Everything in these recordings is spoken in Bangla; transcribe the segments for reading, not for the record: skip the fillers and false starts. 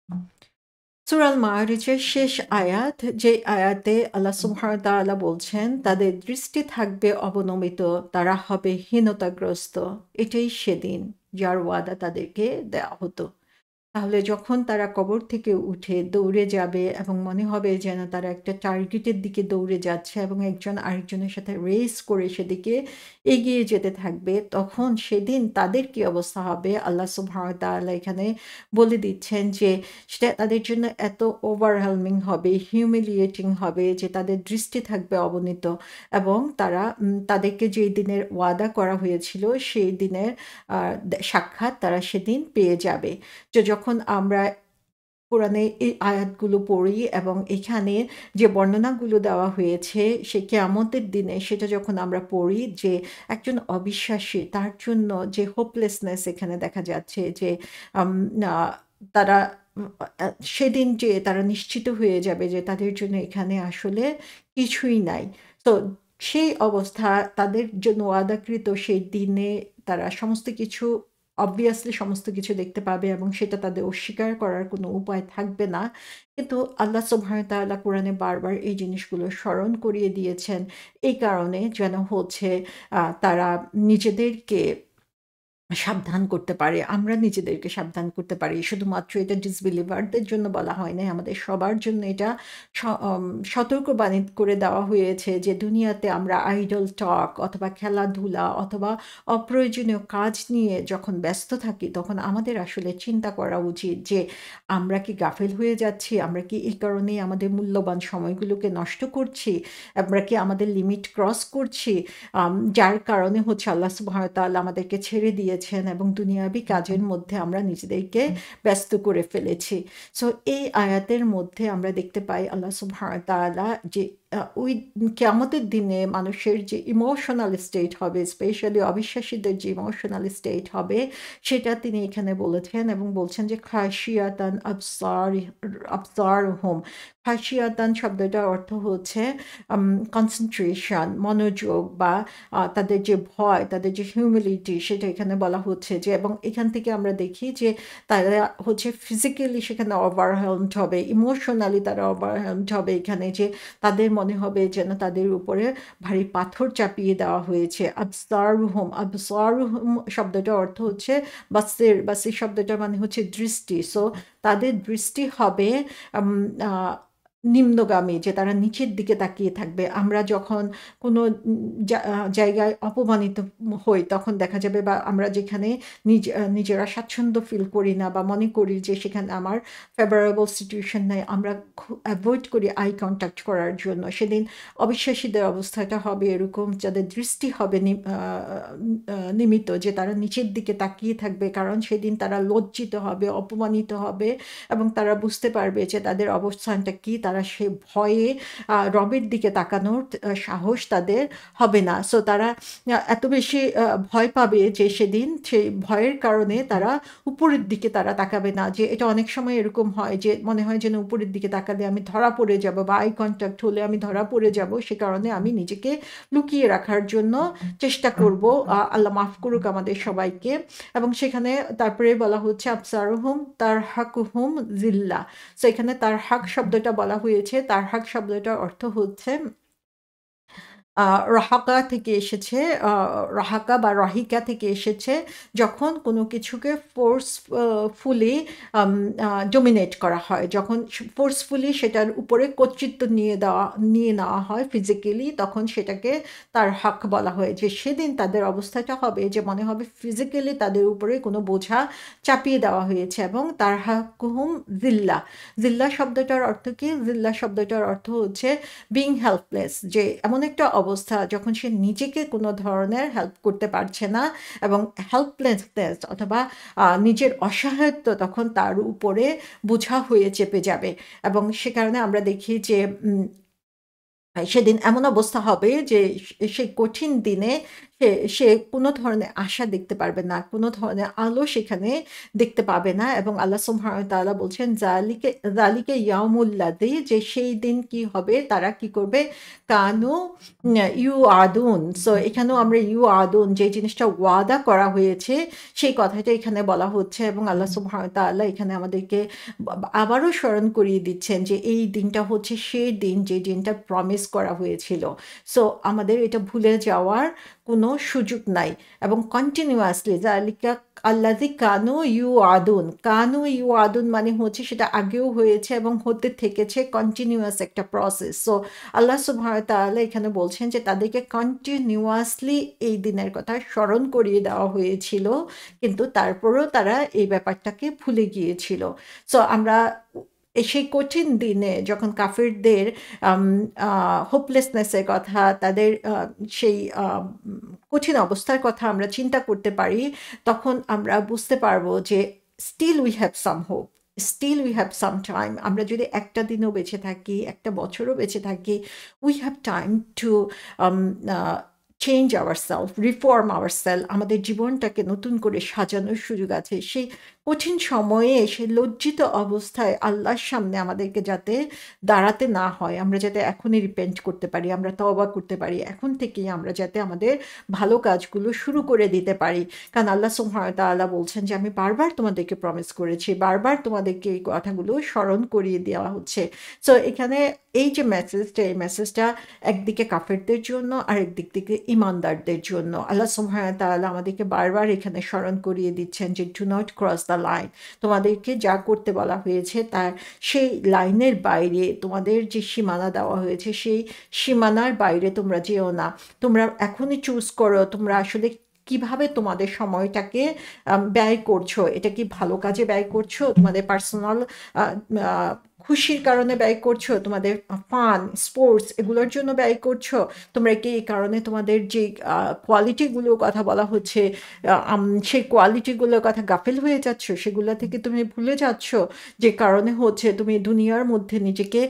সূরা আল মাআরিজের শেষ আয়াত, যে আয়াতে আল্লাহ সুবহানাহু ওয়া তাআলা বলছেন, "তাদের দৃষ্টি থাকবে অবনমিত, তারা হবে হীনতাগ্রস্ত। এটাই সেদিন যার ওয়াদা তাদেরকে দেওয়া হতো।" তাহলে যখন তারা কবর থেকে উঠে দৌড়ে যাবে এবং মনে হবে যেন তারা একটা টার্গেটের দিকে দৌড়ে যাচ্ছে এবং একজন আরেকজনের সাথে রেস করে সেদিকে এগিয়ে যেতে থাকবে, তখন সেদিন তাদের কি অবস্থা হবে আল্লাহ সুবহানাহু ওয়া তাআলা এখানে বলে দিচ্ছেন যে সেটা তাদের জন্য এত ওভারওয়েলমিং হবে, হিউমিলিয়েটিং হবে যে তাদের দৃষ্টি থাকবে অবনীত এবং তারা তাদেরকে যেই দিনের ওয়াদা করা হয়েছিল সেই দিনের সাক্ষাৎ তারা সেদিন পেয়ে যাবে। যে যখন আমরা কোরআনে এই আয়াতগুলো পড়ি এবং এখানে যে বর্ণনাগুলো দেওয়া হয়েছে সে কিয়ামতের দিনে সেটা যখন আমরা পড়ি, যে একজন অবিশ্বাসী তার জন্য যে হোপলেসনেস এখানে দেখা যাচ্ছে, যে আম আ তারা সেদিন যে তারা নিশ্চিত হয়ে যাবে যে তাদের জন্য এখানে আসলে কিছুই নাই। তো সেই অবস্থা তাদের জন্য ওয়াদাকৃত সেই দিনে তারা সমস্ত কিছু obviously সমস্ত কিছু দেখতে পাবে এবং সেটা তাদের অস্বীকার করার কোনো উপায় থাকবে না। কিন্তু আল্লাহ সুবহানাহু ওয়া তাআলা কোরআনে বারবার এই জিনিসগুলো স্মরণ করিয়ে দিয়েছেন। এই কারণে যেন হচ্ছে তারা নিজেদেরকে সাবধান করতে পারে। আমরা নিজেদেরকে সাবধান করতে পারি। শুধুমাত্র এটা ডিসবিলিভারদের জন্য বলা হয় নাই। আমাদের সবার জন্য এটা স অম সতর্কবাণী করে দেওয়া হয়েছে যে দুনিয়াতে আমরা আইডল টক অথবা খেলাধুলা অথবা অপ্রয়োজনীয় কাজ নিয়ে যখন ব্যস্ত থাকি, তখন আমাদের আসলে চিন্তা করা উচিত যে আমরা কি গাফেল হয়ে যাচ্ছি? আমরা কি এই কারণেই আমাদের মূল্যবান সময়গুলোকে নষ্ট করছি? আমরা কি আমাদের লিমিট ক্রস করছি? যার কারণে হচ্ছে আল্লাহ সুবহানাহু ওয়া তাআলা আমাদেরকে ছেড়ে দিয়েছেন এবং দুনিয়াবি কাজের মধ্যে আমরা নিজেদেরকে ব্যস্ত করে ফেলেছি। সো এই আয়াতের মধ্যে আমরা দেখতে পাই আল্লাহ সুবহানাহু ওয়া তাআলা যে ওই কিয়ামতের দিনে মানুষের যে ইমোশনাল স্টেট হবে, স্পেশালি অবিশ্বাসীদের যে ইমোশনাল স্টেট হবে, সেটা তিনি এখানে বলেছেন এবং বলছেন যে খাশিয়াতান আবসারুহুম। খাশিয়াতান শব্দটার অর্থ হচ্ছে কনসেনট্রেশন, মনোযোগ বা তাদের যে ভয়, তাদের যে হিউমিলিটি সেটা এখানে বলা হচ্ছে যে, এবং এখান থেকে আমরা দেখি যে তারা হচ্ছে ফিজিক্যালি সেখানে ওভারওয়েলমড হবে, ইমোশনালি তারা ওভারওয়েলমড হবে এখানে, যে তাদের মনে হবে যেন তাদের উপরে ভারী পাথর চাপিয়ে দেওয়া হয়েছে। আবসারুহুম, আবসারুহুম শব্দটার অর্থ হচ্ছে বাসির, বাসির শব্দটার মানে হচ্ছে দৃষ্টি। সো তাদের দৃষ্টি হবে আম আ নিম্নগামী, যে তারা নিচের দিকে তাকিয়ে থাকবে। আমরা যখন কোনো জায়গায় অপমানিত হই তখন দেখা যাবে, বা আমরা যেখানে নিজেরা স্বাচ্ছন্দ্য ফিল করি না বা মনে করি যে সেখানে আমার ফেভারেবল সিচুয়েশন নাই, আমরা অ্যাভয়েড করি আই কনট্যাক্ট করার জন্য। সেদিন অবিশ্বাসীদের অবস্থাটা হবে এরকম, যাদের দৃষ্টি হবে নিমিত, যে তারা নিচের দিকে তাকিয়ে থাকবে, কারণ সেদিন তারা লজ্জিত হবে, অপমানিত হবে এবং তারা বুঝতে পারবে যে তাদের অবস্থানটা কি। তারা সে ভয়ে রবের দিকে তাকানোর সাহস তাদের হবে না। সো তারা এত বেশি ভয় পাবে যে সেদিন সেই ভয়ের কারণে তারা উপরের দিকে তারা তাকাবে না। যে এটা অনেক সময় এরকম হয় যে মনে হয় যেন উপরের দিকে তাকালে আমি ধরা পড়ে যাব বা আই কনট্যাক্ট হলে আমি ধরা পড়ে যাব। সে কারণে আমি নিজেকে লুকিয়ে রাখার জন্য চেষ্টা করব। আল্লাহ মাফ করুক আমাদের সবাইকে। এবং সেখানে তারপরে বলা হচ্ছে আবসারুহুম তারহাকুহুম জিল্লাহ। সো এখানে তারহাক শব্দটা বলা হয়েছে। তারহাক শব্দটার অর্থ হচ্ছে আ রাহাকা থেকে এসেছে। আ রাহাকা বা রাহিকা থেকে এসেছে। যখন কোনো কিছুকে ফুলি আম আ ডমিনেট করা হয়। যখন ফোর্সফুলি সেটার উপরে কর্তৃত্ব নিয়ে নেওয়া হয় ফিজিক্যালি, তখন সেটাকে তারহাক বলা হয়। যে সেদিন তাদের অবস্থাটা হবে যে মনে হবে ফিজিক্যালি তাদের উপরে কোনো বোঝা চাপিয়ে দেওয়া হয়েছে এবং তারহাকুহুম জিল্লাহ। জিল্লাহ শব্দটার অর্থ কি? জিল্লাহ শব্দটার অর্থ হচ্ছে বিং হেল্পলেস, যে এমন একটা অবস্থা যখন সে নিজেকে কোনো ধরনের হেল্প করতে পারছে না এবং হেল্পলেসনেস অথবা নিজের অসহায়ত্ব তখন তার উপরে বোঝা হয়ে চেপে যাবে। এবং সে কারণে আমরা দেখি যে সেদিন এমন অবস্থা হবে যে সেই কঠিন দিনে সে সে কোনো ধরনের আশা দেখতে পারবে না, কোনো ধরনের আলো সেখানে দেখতে পাবে না। এবং আল্লাহ সুবহানাহু ওয়া তাআলা বলছেন যালিকা ইয়াউমুল্লাযী, যে সেই দিন কি হবে, তারা কি করবে, কানু ইউআদুন। সো এখানেও আমরা ইউআদুন, যে জিনিসটা ওয়াদা করা হয়েছে সেই কথাটা এখানে বলা হচ্ছে। এবং আল্লাহ সুবহানাহু ওয়া তাআলা এখানে আমাদেরকে আবারও স্মরণ করিয়ে দিচ্ছেন যে এই দিনটা হচ্ছে সেই দিন যে দিনটা প্রমিস করা হয়েছিল। সো আমাদের এটা ভুলে যাওয়ার কোনো সুযোগ নাই। এবং কন্টিনিউয়াসলি যালিকা আল্লাযী কানু ইউআদুন মানে হচ্ছে সেটা আগেও হয়েছে এবং হতে থেকেছে, কন্টিনিউয়াস একটা প্রসেস। সো আল্লাহ সুবহানাহু ওয়া তাআলা এখানে বলছেন যে তাদেরকে কন্টিনিউয়াসলি এই দিনের কথা স্মরণ করিয়ে দেওয়া হয়েছিল, কিন্তু তারপরেও তারা এই ব্যাপারটাকে ভুলে গিয়েছিল। সো আমরা সেই কঠিন দিনে যখন কাফিরদের হোপলেসনেসের কথা, তাদের সেই কঠিন অবস্থার কথা আমরা চিন্তা করতে পারি, তখন আমরা বুঝতে পারবো যে still we have some hope, still we have some time. আমরা যদি একটা দিনও বেঁচে থাকি, একটা বছরও বেঁচে থাকি, we have time to change ourself, reform ourself. আমাদের জীবনটাকে নতুন করে সাজানোর সুযোগ আছে। সেই কঠিন সময়ে সেই লজ্জিত অবস্থায় আল্লাহর সামনে আমাদেরকে যাতে দাঁড়াতে না হয়, আমরা যাতে এখনই রিপেন্ট করতে পারি, আমরা তওবা করতে পারি, এখন থেকেই আমরা যাতে আমাদের ভালো কাজগুলো শুরু করে দিতে পারি। কারণ আল্লাহ সুবহানাহু ওয়া তাআলা বলছেন যে আমি বারবার তোমাদেরকে প্রমিস করেছি, বারবার তোমাদেরকে এই কথাগুলো স্মরণ করিয়ে দেওয়া হচ্ছে। সো এখানে এই যে মেসেজটা, এই মেসেজটা একদিকে কাফেরদের জন্য আর একদিক থেকে ইমানদারদের জন্য। আল্লাহ সুবহানাহু ওয়া তাআলা আমাদেরকে বারবার এখানে স্মরণ করিয়ে দিচ্ছেন যে do not cross the line. তোমাদেরকে যা করতে বলা হয়েছে তার সেই লাইনের বাইরে, তোমাদের যে সীমানা দেওয়া হয়েছে সেই সীমানার বাইরে তোমরা যেও না। তোমরা এখনই চুজ করো তোমরা আসলে কিভাবে তোমাদের সময়টাকে ব্যয় করছো। এটা কি ভালো কাজে ব্যয় করছো, তোমাদের পার্সোনাল খুশির কারণে ব্যয় করছো, তোমাদের ফান স্পোর্টস এগুলোর জন্য ব্যয় করছো, তোমরা কি এই কারণে তোমাদের যে কোয়ালিটিগুলোর কথা বলা হচ্ছে সেই কোয়ালিটিগুলোর কথা গাফেল হয়ে যাচ্ছ, সেগুলো থেকে তুমি ভুলে যাচ্ছ, যে কারণে হচ্ছে তুমি দুনিয়ার মধ্যে নিজেকে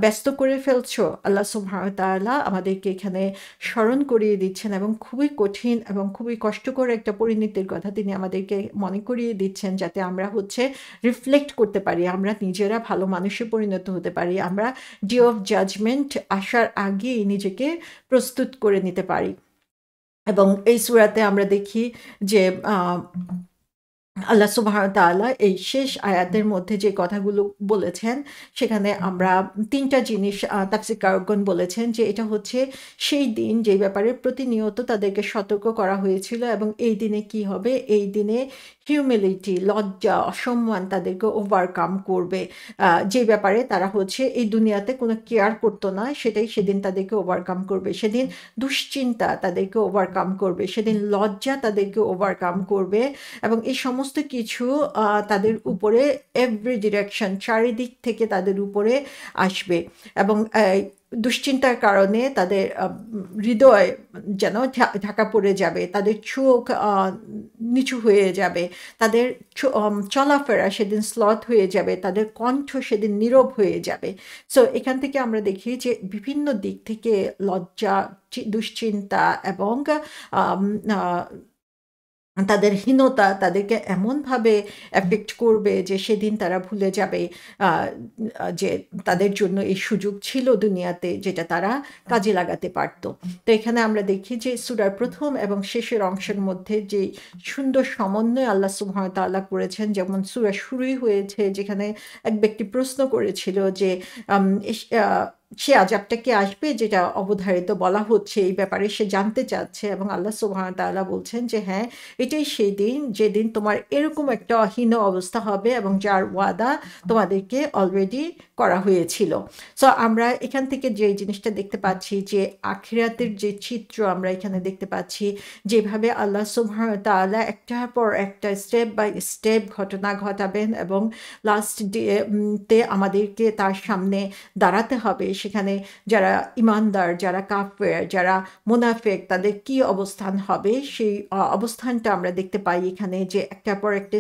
ব্যস্ত করে ফেলছো। আল্লাহ সুবহানাহু ওয়া তাআলা আমাদেরকে এখানে স্মরণ করিয়ে দিচ্ছেন এবং খুবই কঠিন এবং খুবই কষ্টকর একটা পরিণতির কথা তিনি আমাদেরকে মনে করিয়ে দিচ্ছেন, যাতে আমরা হচ্ছে রিফ্লেক্ট করতে পারি, আমরা নিজেরা ভালো মানুষে পরিণত হতে পারি, আমরা ডে অফ জাজমেন্ট আসার আগেই নিজেকে প্রস্তুত করে নিতে পারি। এবং এই সূরাতে আমরা দেখি যে আল্লাহ সুবহানাহু ওয়া তাআলা এই শেষ আয়াতের মধ্যে যে কথাগুলো বলেছেন, সেখানে আমরা ৩টা জিনিস তাফসীরকারগণ বলেছেন যে এটা হচ্ছে সেই দিন যে ব্যাপারে প্রতিনিয়ত তাদেরকে সতর্ক করা হয়েছিল। এবং এই দিনে কি হবে, এই দিনে হিউমিলিটি, লজ্জা, অসম্মান তাদেরকে ওভারকাম করবে। যে ব্যাপারে তারা হচ্ছে এই দুনিয়াতে কোনো কেয়ার করতো না, সেটাই সেদিন তাদেরকে ওভারকাম করবে। সেদিন দুশ্চিন্তা তাদেরকে ওভারকাম করবে, সেদিন লজ্জা তাদেরকে ওভারকাম করবে। এবং এই সমস্ত কিছু তাদের উপরে এভরি ডিরেকশন, চারিদিক থেকে তাদের উপরে আসবে। এবং দুশ্চিন্তার কারণে তাদের হৃদয় যেন ঢাকা পড়ে যাবে, তাদের চোখ নিচু হয়ে যাবে, তাদের চলাফেরা সেদিন স্লথ হয়ে যাবে, তাদের কণ্ঠ সেদিন নীরব হয়ে যাবে। সো এখান থেকে আমরা দেখি যে বিভিন্ন দিক থেকে লজ্জা, দুশ্চিন্তা এবং তাদের হীনতা তাদেরকে এমনভাবে এফেক্ট করবে যে সেদিন তারা ভুলে যাবে যে তাদের জন্য এই সুযোগ ছিল দুনিয়াতে, যেটা তারা কাজে লাগাতে পারত। তো এখানে আমরা দেখি যে সূরার প্রথম এবং শেষের অংশের মধ্যে যে সুন্দর সমন্বয় আল্লাহ সুবহানাহু ওয়া তাআলা করেছেন। যেমন সূরা শুরুই হয়েছে যেখানে এক ব্যক্তি প্রশ্ন করেছিল যে সে আযাবটা কি আসবে, যেটা অবধারিত বলা হচ্ছে এই ব্যাপারে সে জানতে চাচ্ছে। এবং আল্লাহ সুবহানাহু ওয়া তাআলা বলছেন যে হ্যাঁ, এটাই সেই দিন যেদিন তোমার এরকম একটা হীন অবস্থা হবে এবং যার ওয়াদা তোমাদেরকে অলরেডি করা হয়েছিল। সো আমরা এখান থেকে যে জিনিসটা দেখতে পাচ্ছি যে আখিরাতের যে চিত্র আমরা এখানে দেখতে পাচ্ছি, যেভাবে আল্লাহ সুবহানাহু ওয়া তাআলা একটার পর একটা স্টেপ বাই স্টেপ ঘটনা ঘটাবেন এবং লাস্ট ডেতে আমাদেরকে তার সামনে দাঁড়াতে হবে। সেখানে যারা ইমানদার, যারা কাফের, যারা মুনাফিক, তাদের কি অবস্থান হবে, সেই অবস্থানটা আমরা দেখতে পাই এখানে, যে একটার পর একটা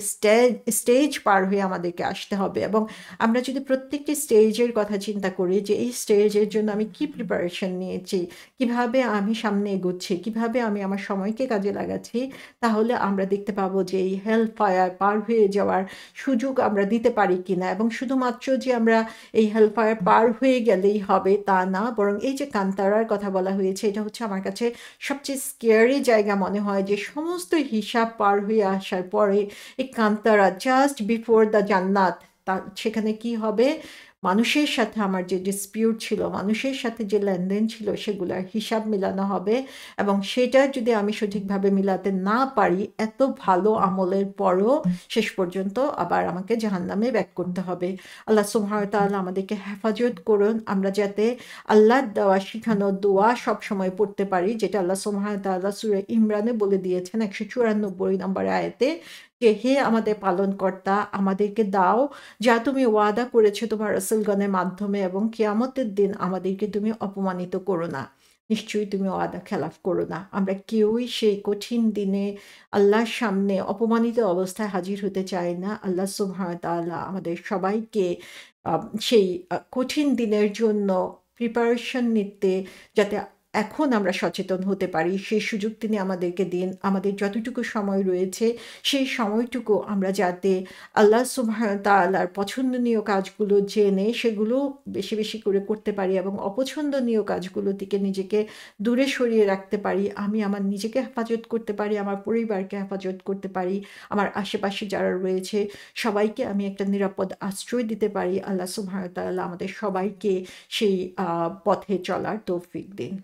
স্টেজ পার হয়ে আমাদেরকে আসতে হবে। এবং আমরা যদি প্রত্যেকটি স্টেজের কথা চিন্তা করি যে এই স্টেজের জন্য আমি কি প্রিপারেশন নিয়েছি, কিভাবে আমি সামনে এগোচ্ছি, কিভাবে আমি আমার সময়কে কাজে লাগাচ্ছি, তাহলে আমরা দেখতে পাবো যে এই হেল ফায়ার পার হয়ে যাওয়ার সুযোগ আমরা দিতে পারি কিনা। এবং শুধুমাত্র যে আমরা এই হেল ফায়ার পার হয়ে গেলেই হবে তা না, বরং এই যে কান্তারার কথা বলা হয়েছে, এটা হচ্ছে আমার কাছে সবচেয়ে স্কেয়ারি জায়গা মনে হয়, যে সমস্ত হিসাব পার হয়ে আসার পরে এই কান্তারা জাস্ট বিফোর দ্য জান্নাত, তা সেখানে কি হবে, মানুষের সাথে আমার যে ডিসপিউট ছিল, মানুষের সাথে যে লেনদেন ছিল, সেগুলোর হিসাব মিলানো হবে। এবং সেটা যদি আমি সঠিকভাবে মিলাতে না পারি, এত ভালো আমলের পরও শেষ পর্যন্ত আবার আমাকে জাহান্নামে ব্যাক করতে হবে। আল্লাহ সুবহানাহু ওয়া তাআলা আমাদেরকে হেফাজত করুন, আমরা যাতে আল্লাহর দেওয়া শিখানো দোয়া সবসময় পড়তে পারি, যেটা আল্লাহ সুবহানাহু ওয়া তাআলা সূরা ইমরানে বলে দিয়েছেন 194 নম্বর আয়াতে, যে হে আমাদের পালনকর্তা, আমাদেরকে দাও যা তুমি ওয়াদা করেছো তোমার রাসূলগণের মাধ্যমে, এবং কিয়ামতের দিন আমাদেরকে তুমি অপমানিত করো না, নিশ্চয়ই তুমি ওয়াদা খেলাফ করো না। আমরা কেউই সেই কঠিন দিনে আল্লাহর সামনে অপমানিত অবস্থায় হাজির হতে চাই না। আল্লাহ সুবহানাহু ওয়া তাআলা আমাদের সবাইকে সেই কঠিন দিনের জন্য প্রিপারেশন নিতে, যাতে এখন আমরা সচেতন হতে পারি, সেই সুযোগ তিনি আমাদেরকে দিন। আমাদের যতটুকু সময় রয়েছে সেই সময়টুকু আমরা যাতে আল্লাহ সুবহানাহু ওয়া তাআলার পছন্দনীয় কাজগুলো জেনে সেগুলো বেশি বেশি করে করতে পারি, এবং অপছন্দনীয় কাজগুলো থেকে নিজেকে দূরে সরিয়ে রাখতে পারি। আমি আমার নিজেকে হেফাজত করতে পারি, আমার পরিবারকে হেফাজত করতে পারি, আমার আশেপাশে যারা রয়েছে সবাইকে আমি একটা নিরাপদ আশ্রয় দিতে পারি। আল্লাহ সুবহানাহু ওয়া তাআলা আমাদের সবাইকে সেই পথে চলার তৌফিক দিন।